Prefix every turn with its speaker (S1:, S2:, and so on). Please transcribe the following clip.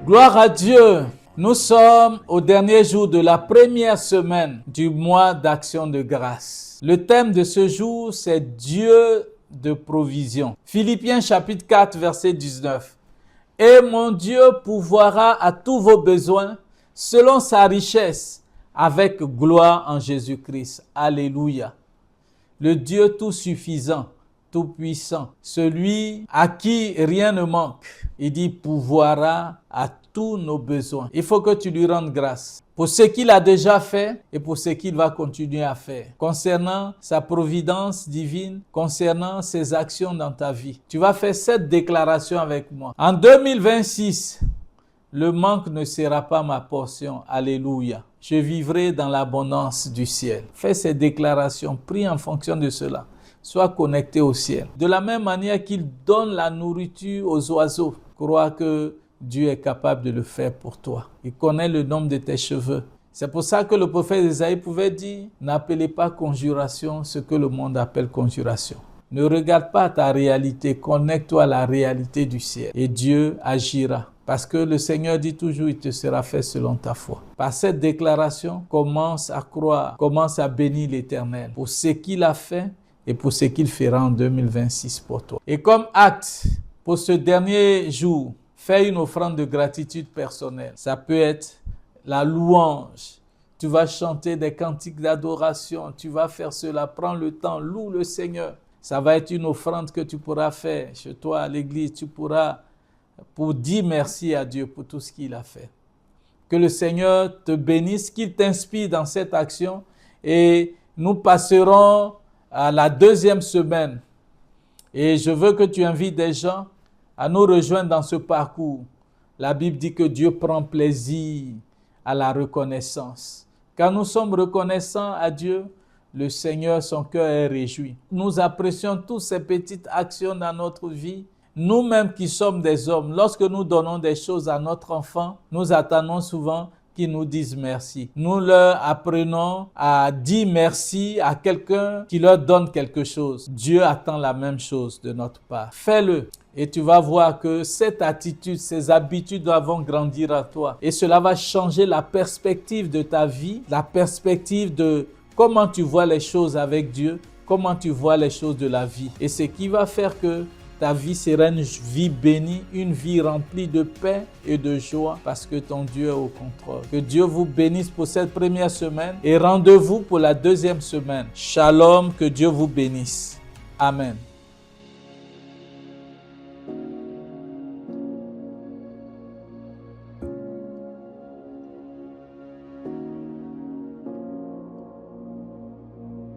S1: Gloire à Dieu. Nous sommes au dernier jour de la première semaine du mois d'action de grâce. Le thème de ce jour, c'est Dieu de provision. Philippiens chapitre 4, verset 19. Et mon Dieu pourvoira à tous vos besoins selon sa richesse avec gloire en Jésus-Christ. Alléluia. Le Dieu tout suffisant, tout puissant, celui à qui rien ne manque. Il dit pourvoira à tous nos besoins. Il faut que tu lui rendes grâce pour ce qu'il a déjà fait et pour ce qu'il va continuer à faire. Concernant sa providence divine, concernant ses actions dans ta vie. Tu vas faire cette déclaration avec moi. En 2026, le manque ne sera pas ma portion. Alléluia. Je vivrai dans l'abondance du ciel. Fais ces déclarations, prie en fonction de cela. Sois connecté au ciel. De la même manière qu'il donne la nourriture aux oiseaux, crois que Dieu est capable de le faire pour toi. Il connaît le nombre de tes cheveux. C'est pour ça que le prophète Isaïe pouvait dire « N'appelez pas conjuration ce que le monde appelle conjuration ». Ne regarde pas ta réalité, connecte-toi à la réalité du ciel et Dieu agira. Parce que le Seigneur dit toujours, il te sera fait selon ta foi. Par cette déclaration, commence à croire, commence à bénir l'Éternel pour ce qu'il a fait et pour ce qu'il fera en 2026 pour toi. Et comme acte, pour ce dernier jour, fais une offrande de gratitude personnelle. Ça peut être la louange. Tu vas chanter des cantiques d'adoration. Tu vas faire cela. Prends le temps, loue le Seigneur. Ça va être une offrande que tu pourras faire chez toi à l'église. Tu pourras pour dire merci à Dieu pour tout ce qu'il a fait. Que le Seigneur te bénisse, qu'il t'inspire dans cette action et nous passerons à la deuxième semaine. Et je veux que tu invites des gens à nous rejoindre dans ce parcours. La Bible dit que Dieu prend plaisir à la reconnaissance. Quand nous sommes reconnaissants à Dieu, le Seigneur, son cœur est réjoui. Nous apprécions toutes ces petites actions dans notre vie. Nous-mêmes qui sommes des hommes, lorsque nous donnons des choses à notre enfant, nous attendons souvent qu'ils nous disent merci. Nous leur apprenons à dire merci à quelqu'un qui leur donne quelque chose. Dieu attend la même chose de notre part. Fais-le et tu vas voir que cette attitude, ces habitudes vont grandir à toi. Et cela va changer la perspective de ta vie, la perspective de comment tu vois les choses avec Dieu, comment tu vois les choses de la vie. Et ce qui va faire que ta vie sera une vie bénie, une vie remplie de paix et de joie parce que ton Dieu est au contrôle. Que Dieu vous bénisse pour cette première semaine et rendez-vous pour la deuxième semaine. Shalom, que Dieu vous bénisse. Amen.